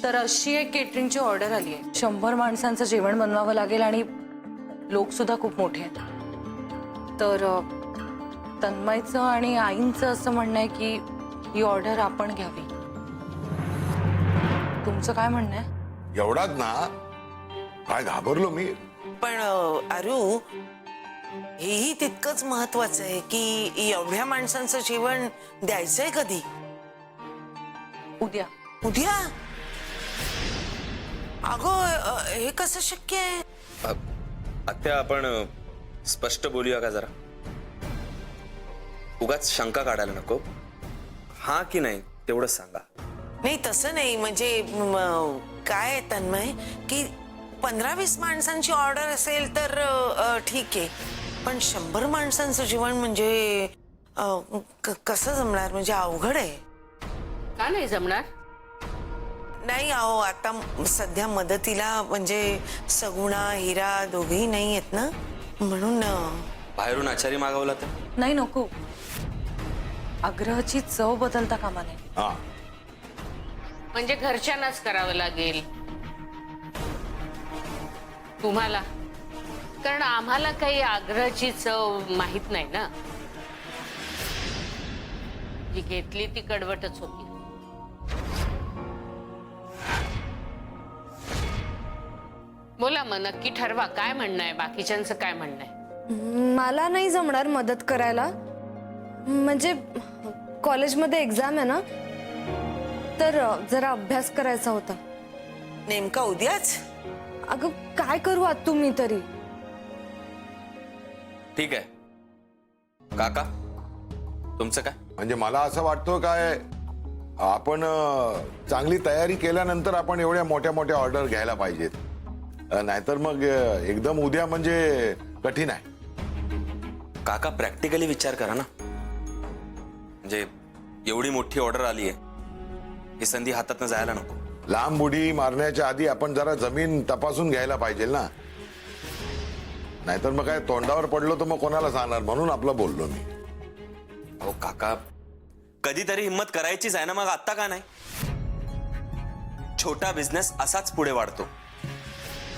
तर अशी एक केटरिंगची ऑर्डर आली आहे. 100 माणसांचं जेवण बनवावं लागेल आणि लोक सुद्धा खूप मोठे आहेत. तर तन्मयचं आणि आईंचं असं म्हणणं आहे की ही ऑर्डर आपण घ्यावी. तुमचं काय म्हणणं आहे? एवढाच ना? काय घाबरलो मी. पण अरू, हेही तितकंच महत्वाचं आहे की एवढ्या माणसांचं जेवण द्यायचंय कधी? उद्या. उद्या? अगं हे कसं शक्य आहे? आत्या, आपण स्पष्ट बोलूया का जरा? उगाच शंका काढायला नको. हा की नाही तेवढं सांगा. नाही तसं नाही, म्हणजे काय तन्मय की 15-20 माणसांची ऑर्डर असेल तर ठीक आहे, पण 100 माणसांचं जेवण म्हणजे कसं जमणार? म्हणजे अवघड आहे. का नाही जमणार? नाही अहो, आता सध्या मदतीला म्हणजे सगुणा हिरा दोघेही नाही आहेत ना, म्हणून बाहेरून आचारी मागवला तर? नाही, नको. आग्रहाची चव बदलता कामा नये. हा, म्हणजे घरच्यांनाच करावं लागेल तुम्हाला, कारण आम्हाला काही आग्रहाची चव माहित नाही ना. जी घेतली ती कडवटच होती. बोला मग, नक्की ठरवा काय म्हणणं आहे, बाकीच्यांचं काय म्हणणं आहे. मला नाही जमणार मदत करायला. म्हणजे कॉलेजमध्ये एक्झाम आहे ना, तर जरा अभ्यास करायचा होता. नेमका उद्याच? अगं काय करू आता तुम्ही तरी. ठीक आहे. काका, तुमचं काय? म्हणजे मला असं वाटतं काय, आपण चांगली तयारी केल्यानंतर आपण एवढ्या मोठ्या मोठ्या ऑर्डर घ्यायला पाहिजेत. नाहीतर मग एकदम उद्या म्हणजे कठीण आहे. काका, प्रॅक्टिकली विचार करा ना. म्हणजे एवढी मोठी ऑर्डर आली आहे, ही संधी हातातनं जायला नको. लांब उडी मारण्याच्या आधी आपण जरा जमीन तपासून घ्यायला पाहिजे ना. नाहीतर मग काय तोंडावर पडलो तर मग कोणाला सांगणार, म्हणून आपलं बोललो मी. हो काका, कधीतरी हिम्मत करायचीच आहे ना, मग आत्ता का नाही? छोटा बिझनेस असाच पुढे वाढतो.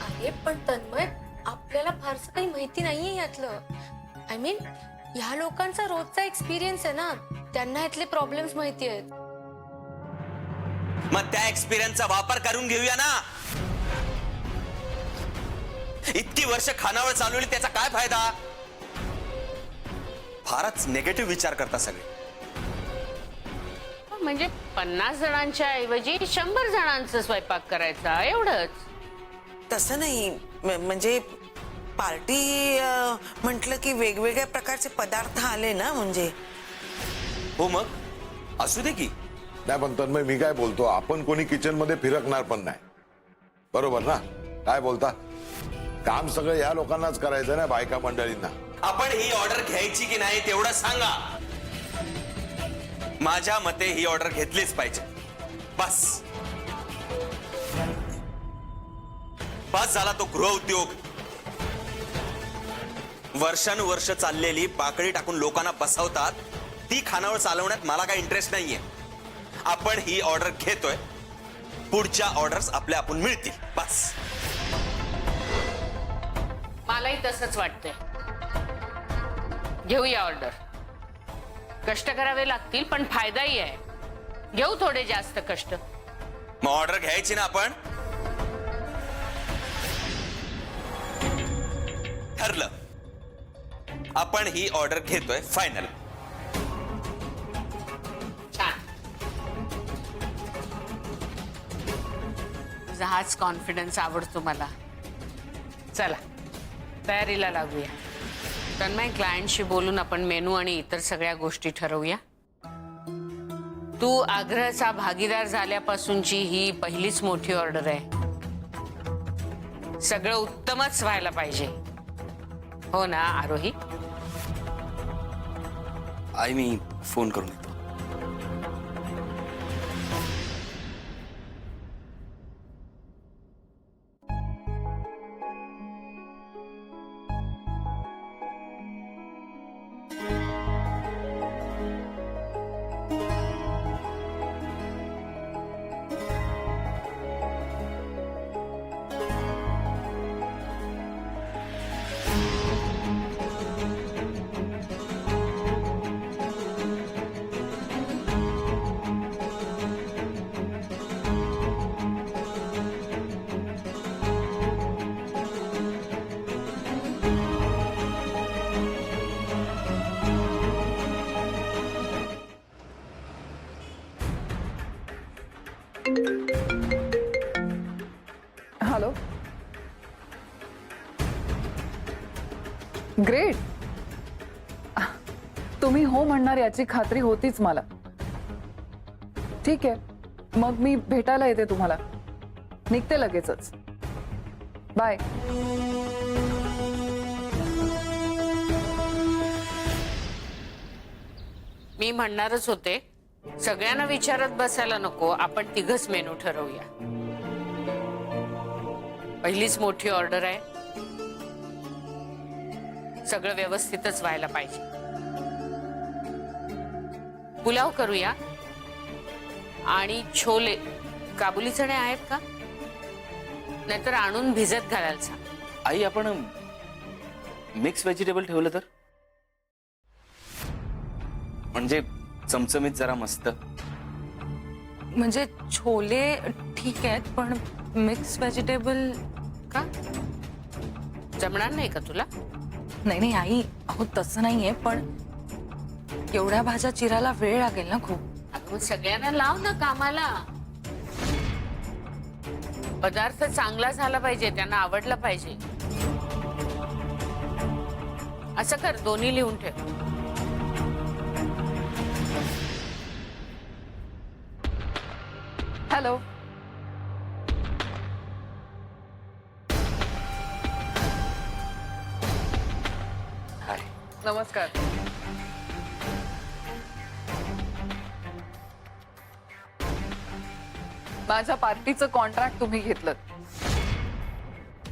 आहे पण तन्मय, आपल्याला फारसं काही माहिती नाहीये यातलं. आय मीन, ह्या लोकांचा रोजचा एक्सपिरियन्स आहे ना, त्यांना यातले प्रॉब्लेम्स माहिती आहेत. मग त्या एक्सपिरियन्सचा वापर करून घेऊया ना. इतकी वर्ष खानावळ चालवली, त्याचा काय फायदा? फारच निगेटिव्ह विचार करता सगळे. म्हणजे 50 जणांच्या ऐवजी 100 जणांचा स्वयंपाक करायचा, एवढंच. तसं नाही, म्हणजे पार्टी म्हटलं की वेगवेगळ्या प्रकारचे पदार्थ आले ना, म्हणजे. हो मग असू दे की. नाही पण तन्मय, मी काय बोलतो, आपण कोणी किचन मध्ये फिरकणार पण नाही, बरोबर ना? काय बोलता? काम सगळं या लोकांनाच करायचं ना, बायका मंडळींना. आपण ही ऑर्डर घ्यायची की नाही तेवढं सांगा. माझ्या मते ही ऑर्डर घेतलीच पाहिजे. बस बस झाला तो गृहउद्योग. वर्षानुवर्ष चाललेली पाकळी टाकून लोकांना बसवतात, ती खानावळ चालवण्यात मला काही इंटरेस्ट नाहीये. आपण ही ऑर्डर घेतोय, पुढच्या ऑर्डर्स आपल्या आपण मिळतील. बस. मलाही तसंच वाटतंय. घेऊया ऑर्डर. कष्ट करावे लागतील पण फायदाही आहे. घेऊ थोडे जास्त कष्ट. मग ऑर्डर घ्यायची ना आपण? ठरलं, आपण ही ऑर्डर घेतोय फायनल. छान. तुझा हाच कॉन्फिडन्स आवडतो मला. चला तयारीला लागूया. तन्मय, क्लायंटशी बोलून आपण मेनू आणि इतर सगळ्या गोष्टी ठरवूया. तू आग्रहाचा भागीदार झाल्यापासूनची ही पहिलीच मोठी ऑर्डर आहे. सगळं उत्तमच व्हायला पाहिजे, हो ना आरोही? आई, मी फोन करून येतो. झालं? ग्रेट. तुम्ही हो म्हणणार याची खात्री होतीच मला. ठीक आहे, मग मी भेटायला येते तुम्हाला. निघते लगेचच. बाय. मी म्हणणारच होते, सगळ्यांना विचारत बसायला नको, आपण तिघच मेनू ठरवूया. पहिलीच मोठी ऑर्डर आहे, सगळं व्यवस्थितच व्हायला पाहिजे. पुलाव करूया आणि छोले. काबुली चणे आहेत का? नाहीतर आणून भिजत घालायला सांग. आई, आपण मिक्स व्हेजिटेबल ठेवलं तर, म्हणजे चमचमीत जरा मस्त. म्हणजे छोले ठीक आहेत, पण मिक्स व्हेजिटेबल का जमणार नाही का तुला? नाही नाही आई, अहो तसं नाहीये, पण एवढ्या भाज्या चिरायला वेळ लागेल ना खूप. अगं सगळ्यांना लाव ना कामाला. पदार्थ चांगला झाला पाहिजे, त्यांना आवडला पाहिजे. असं कर, दोन्ही लिहून ठेव. हॅलो. हाय. नमस्कार. माझ्या पार्टीचं कॉन्ट्रॅक्ट तुम्ही घेतलं.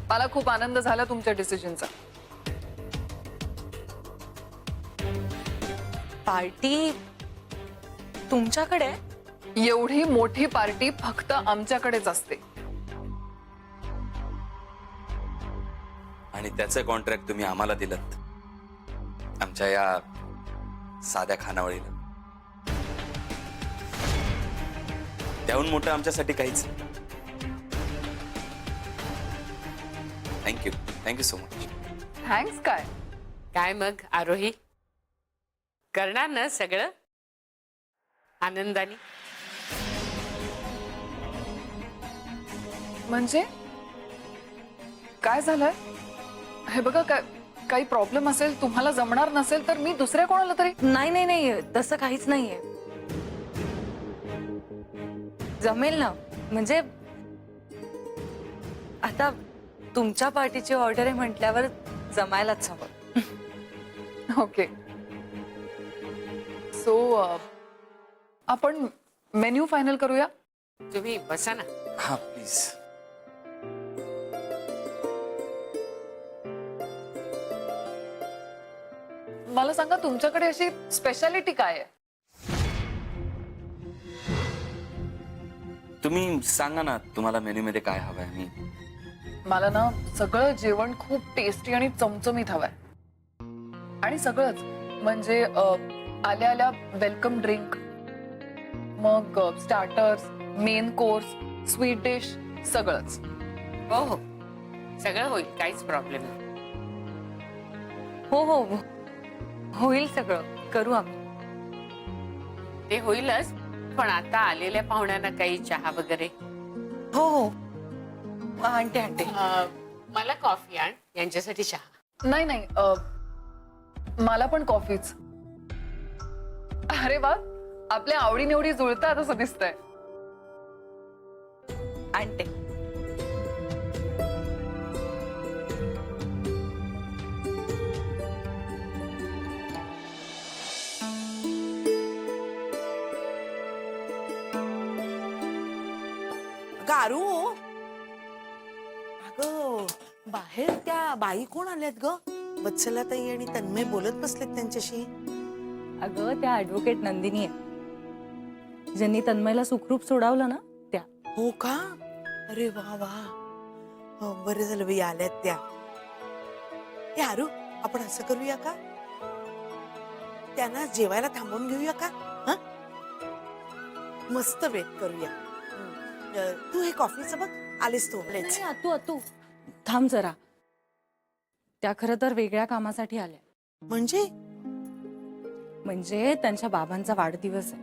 मला खूप आनंद झाला तुमच्या डिसिजनचा. पार्टी तुमच्याकडे? एवढी मोठी पार्टी फक्त आमच्याकडेच असते. आणि त्याचं कॉन्ट्रॅक्ट तुम्ही आम्हाला दिलं, आमच्या या साध्या खानावळीला. त्याहून मोठं आमच्यासाठी काहीच. Thank you, thank you so much. Thanks काय? काय मग आरोही, करणार ना सगळं आनंदाने? म्हणजे काय झालंय? हे बघा, काही प्रॉब्लेम असेल, तुम्हाला जमणार नसेल तर मी दुसऱ्या कोणाला तरी. नाही नाही नाही, तसं काहीच नाहीये. जमेल ना. म्हणजे आता तुमच्या पार्टीची ऑर्डर आहे म्हटल्यावर जमायलाच हवं. ओके. सो आपण मेन्यू फायनल करूया. तुम्ही बसा ना. हा प्लीज. मला सांगा, तुमच्याकडे अशी स्पेशालिटी काय आहे? तुम्ही सांगा ना, तुम्हाला मेन्यू मध्ये काय हवंय. मी मला ना सगळं जेवण खूप टेस्टी आणि चमचमीत हवंय. आणि सगळंच म्हणजे आल्या आल्या वेलकम ड्रिंक, मग starters, main course, sweet dish, सगळंच. हो हो, सगळं होईल, काहीच प्रॉब्लेम नाही. हो हो हो. होईल, सगळं करू आम्ही. ते होईलच, पण आता आलेल्या पाहुण्यांना काही चहा वगैरे. हो हो आणते आणते. मला कॉफी आण, यांच्यासाठी चहा. नाही नाही, मला पण कॉफीच. अरे वा, आपल्या आवडीनिवडी जुळतात असं दिसतंय. आणते. गारू, अगं बाहेर त्या बाई कोण आल्यात ग? वत्सलाताई आणि तन्मय बोलत बसलेत त्यांच्याशी. अगं त्या ऍडव्होकेट नंदिनी आहे, ज्यांनी तन्मयला सुखरूप सोडावलं ना, त्या. हो का? अरे वा वा, हो, बरं झालं बाई आल्यात त्या. यारू, आपण असं करूया का, त्यांना जेवायला थांबवून घेऊया का? हा, मस्त वेट करूया. तू हे कॉफीचं बघ, आलीस तू. नाही, अतू अतू थांब जरा. त्या खरं तर वेगळ्या कामासाठी आल्या. म्हणजे त्यांच्या बाबांचा वाढदिवस आहे.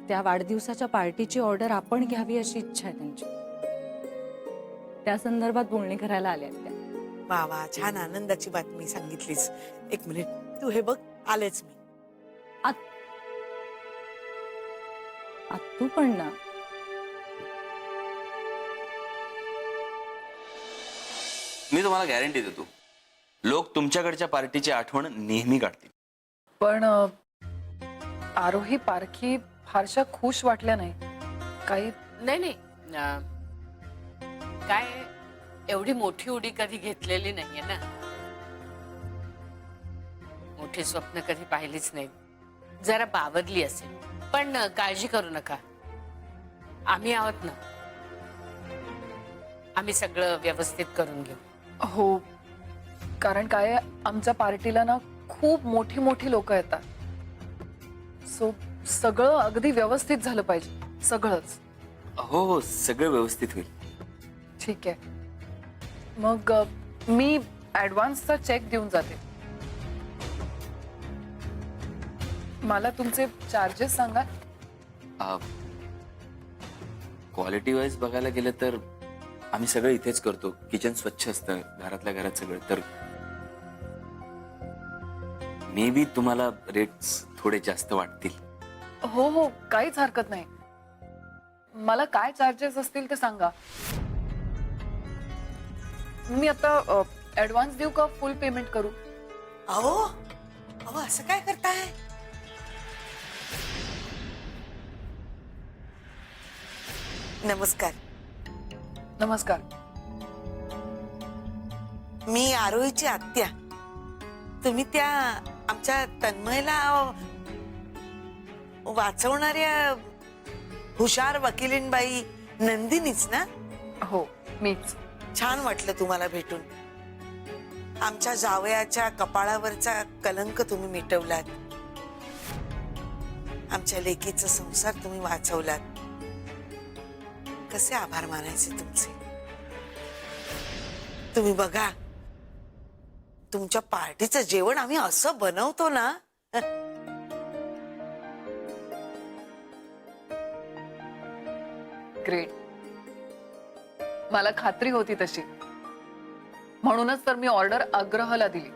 त्या वाढदिवसाच्या पार्टीची ऑर्डर आपण घ्यावी अशी इच्छा आहे त्यांची. त्या संदर्भात बोलणी करायला आल्या त्या. वा वा, छान आनंदाची बातमी सांगितलीस. एक मिनिट, तू हे बघ, आलेच मी. तू पण ना. मी तुम्हाला गॅरंटी देतो, लोक तुमच्याकडच्या पार्टीची आठवण नेहमी काढतील. पण आरोही पारखी फारशा खुश वाटल्या नाही. काही नाही काय एवढी मोठी उडी कधी घेतलेली नाहीये ना. मोठी स्वप्न कधी पाहिलीच नाही. जरा बावरली असेल, पण काळजी करू नका, आम्ही आहोत ना. आम्ही सगळं व्यवस्थित करून घेऊ. हो, कारण काय आहे, आमच्या पार्टीला ना खूप मोठी मोठी लोक येतात. सो सगळं अगदी व्यवस्थित झालं पाहिजे, सगळंच. हो हो, सगळं व्यवस्थित होईल. ठीक आहे, मग मी ऍडव्हान्सचा चेक देऊन जाते. मला तुमचे चार्जेस सांगा. क्वालिटी वाईज बघायला गेलं तर आम्ही सगळं इथेच करतो. किचन स्वच्छ असतं, घरातल्या घरात सगळं. तर मे बी तुम्हाला रेट्स थोडे जास्त वाटतील. हो हो, काहीच हरकत नाही. मला काय चार्जेस असतील ते सांगा. मी आता ऍडव्हान्स देऊ का फुल पेमेंट करू? अहो अहो, असं काय करताय? नमस्कार. नमस्कार. मी आरोहीची आत्या. तुम्ही त्या आमच्या तन्मयला वाचवणाऱ्या हुशार वकिलीनबाई नंदिनीच ना? हो, मीच. छान वाटलं तुम्हाला भेटून. आमच्या जावयाच्या कपाळावरचा कलंक तुम्ही मिटवलात. आमच्या लेकीचा संसार तुम्ही वाचवलात. कसे आभार मानायचे तुमचे. तुम्ही बघा, तुमच्या पार्टीचं जेवण आम्ही असं बनवतो ना. ग्रेट. मला खात्री होती तशी, म्हणूनच तर मी ऑर्डर आग्रहाला दिली.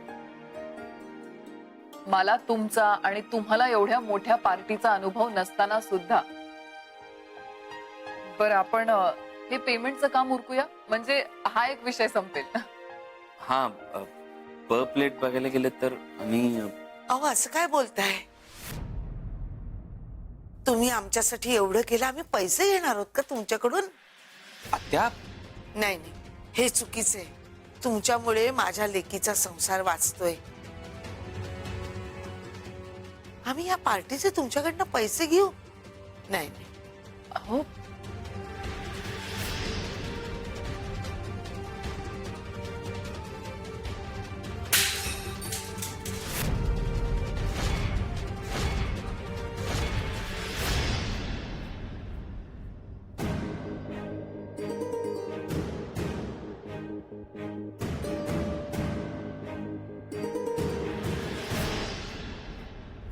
मला तुमचा आणि तुम्हाला एवढ्या मोठ्या पार्टीचा अनुभव नसताना सुद्धा. बरं, आपण हे पेमेंटचं काम उरकूया, म्हणजे हा एक विषय संपेल. हा, पर प्लेट बघायला गेलं तर आम्ही अहो, असं काय बोलताय? तुम्ही आमच्यासाठी एवढं केलं, आम्ही पैसे घेणार आहोत का तुमच्याकडून? आत्या, नाही नाही, हे चुकीचं आहे. तुमच्यामुळे माझ्या लेकीचा संसार वाचतोय. आम्ही या पार्टीचे तुमच्याकडनं पैसे घेऊ? नाही नाही. हो,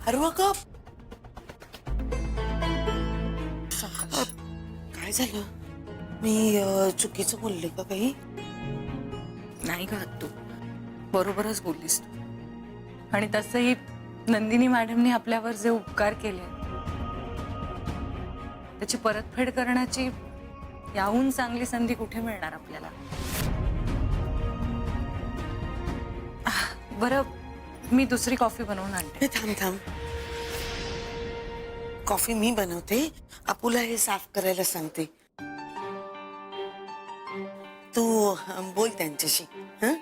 अरे वा गप. काय झालं? मी चुकीचं बोलले का काही? नाही का, तू बरोबरच बोललीस तू. आणि तसंही नंदिनी मॅडमने आपल्यावर जे उपकार केले त्याची परतफेड करण्याची याहून चांगली संधी कुठे मिळणार आपल्याला. बरं, मी दुसरी कॉफी बनवून आणते. थांब थांब, कॉफी मी बनवते. अपुला हे साफ करायला सांगते. तू बोल त्यांच्याशी. हं?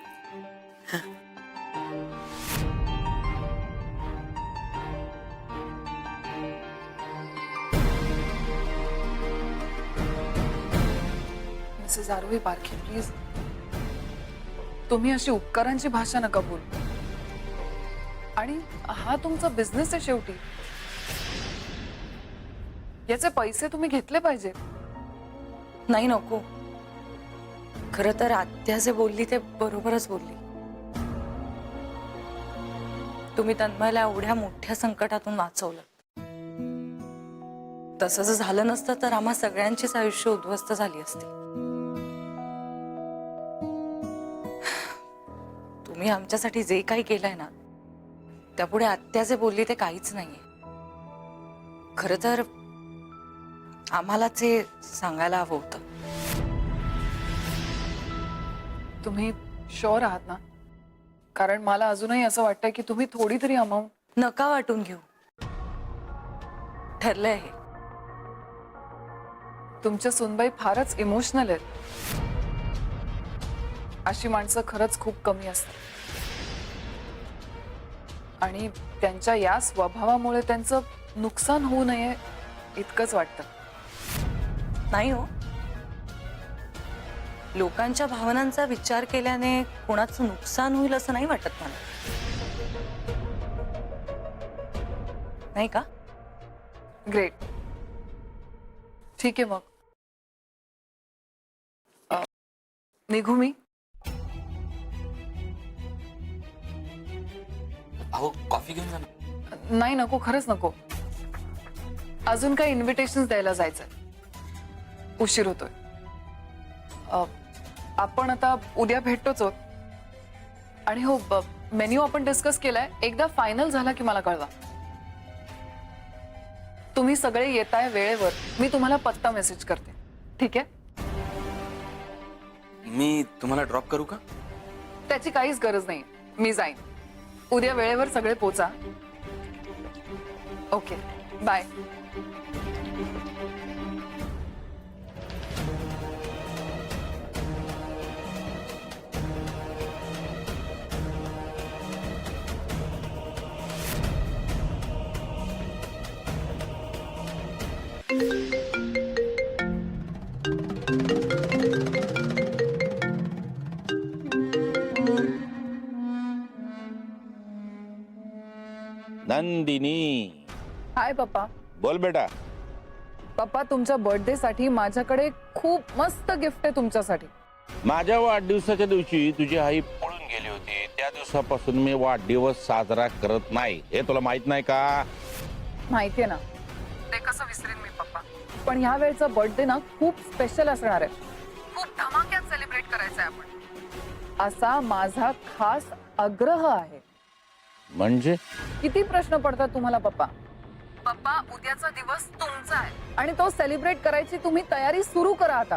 मिसेस आरोही पारखे, प्लीज, तुम्ही अशी उपकारांची भाषा नका बोलू. आणि हा तुमचा बिझनेस आहे शेवटी. याचे पैसे तुम्ही घेतले पाहिजे. नाही, नको. खरं तर आत्या जे बोलली ते बरोबरच बोलली. तुम्ही तन्मयला एवढ्या मोठ्या संकटातून वाचवलं. तसं जर झालं नसतं तर आम्हा सगळ्यांचीच आयुष्य उद्ध्वस्त झाली असती. तुम्ही आमच्यासाठी जे काही केलंय ना त्यापुढे आत्या जे बोलली ते काहीच नाहीये. खरं तर आम्हालाच हे सांगायला हवं होतं. तुम्ही शुअर आहात ना? कारण मला अजूनही असं वाटतंय की तुम्ही थोडी तरी अमाऊंट. नका वाटून घेऊ, ठरलंय हे. तुमच्या सुनबाई फारच इमोशनल आहेत. अशी माणसं खरंच खूप कमी असतात आणि त्यांच्या या स्वभावामुळे त्यांचं नुकसान होऊ नये इतकंच वाटतं. नाही हो, लोकांच्या भावनांचा विचार केल्याने कोणाचं नुकसान होईल असं नाही वाटत मला, नाही का? ग्रेट. ठीक आहे मग निघू मी. अहो कॉफी घेऊन जा ना. नाही नको, खरंच नको. अजून काही इन्व्हिटेशन द्यायला जायचंय, उशीर होतोय. आपण आता उद्या भेटतोच आहोत. आणि हो, मेन्यू आपण डिस्कस केलाय, एकदा फायनल झाला की मला कळवा. तुम्ही सगळे येताय वेळेवर, मी तुम्हाला पत्ता मेसेज करते. ठीक आहे? मी तुम्हाला ड्रॉप करू का? त्याची काहीच गरज नाही, मी जाईन. उद्या वेळेवर सगळे पोचा. Okay, bye. नंदिनी, हाय पप्पा. बोल बेटा. पप्पा, तुमच्या बर्थडे साठी माझ्याकडे खूप मस्त गिफ्ट आहे तुमच्यासाठी. माझ्या वाढदिवसाच्या दिवशी तुझी आई पळून गेली होती. त्या दिवसापासून मी वाढदिवस साजरा करत नाही. हे तुला माहित नाही का? माहितीये ना. ते कसं विसरेन मी पप्पा. पण ह्या वेळचा बर्थडे ना खूप स्पेशल असणार आहे. खूप धमाक्यात सेलिब्रेट करायचं आहे आपण, असा माझा खास आग्रह आहे. म्हणजे किती प्रश्न पडतात तुम्हाला पप्पा? पप्पा, उद्याचा दिवस तुमचा आहे आणि तो सेलिब्रेट करायची तुम्ही तयारी सुरू करा आता.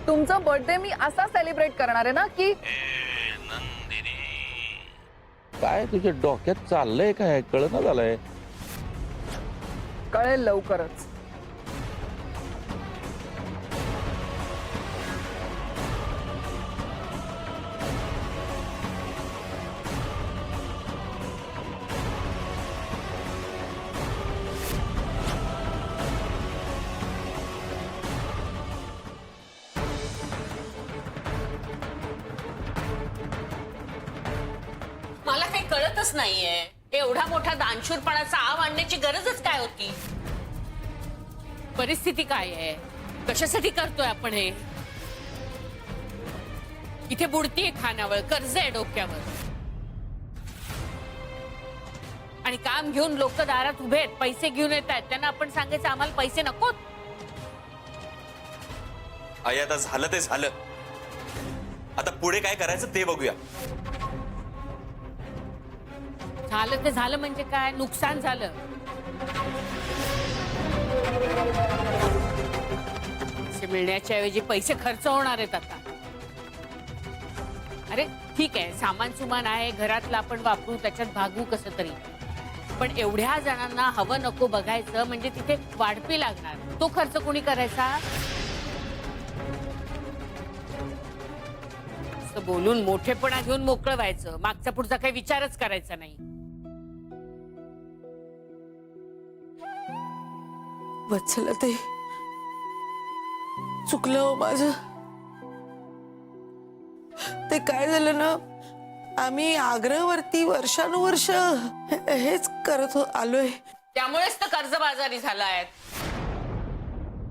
तुमचा बर्थडे मी असा सेलिब्रेट करणार आहे ना की. नंदिनी, काय तुझ्या डोक्यात चाललंय? काय कळना झालंय? कळेल लवकरच. मला काही कळतच नाहीये, एवढा मोठा दानशूरपणाचा आव आणण्याची गरजच काय होती? परिस्थिती काय आहे? कशासाठी करतोय आपण हे? इथे बुडतीये खानावळ, कर्ज आहे डोक्यावर, आणि काम घेऊन लोक दारात उभे आहेत, पैसे घेऊन येत आहेत. त्यांना आपण सांगायचं आम्हाला पैसे नकोत. आई आता झालं ते झालं, आता पुढे काय करायचं ते बघूया. झालं ते झालं म्हणजे काय? नुकसान झालं. पैसे मिळण्याच्या ऐवजी पैसे खर्च होणार आहेत आता. अरे ठीक आहे, सामान सुमान आहे घरातलं, आपण वापरू, त्याच्यात भागू कसं तरी. पण एवढ्या जणांना हवं नको बघायचं म्हणजे तिथे वाढपी लागणार. तो खर्च कोणी करायचा? बोलून मोठेपणा घेऊन मोकळं व्हायचं, मागचा पुढचा काही विचारच करायचा नाही. वत्सला, ते चुकलं हो माझं. ते काय झालं ना, आम्ही आग्रहवरती वर्षानुवर्ष हेच करत आलोय. त्यामुळेच तर कर्जबाजारी झालाय.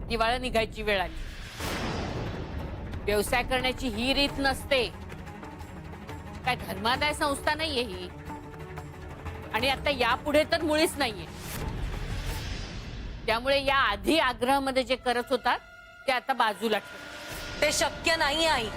दिवाळी निघायची वेळ आली. व्यवसाय करण्याची ही रीत नसते. काय धर्मादाय संस्था नाहीये ही, आणि आता यापुढे तर मुळीच नाहीये. त्यामुळे या आधी आग्रहामध्ये जे करत होतात ते आता बाजूला ठेव. ते शक्य नाही आई.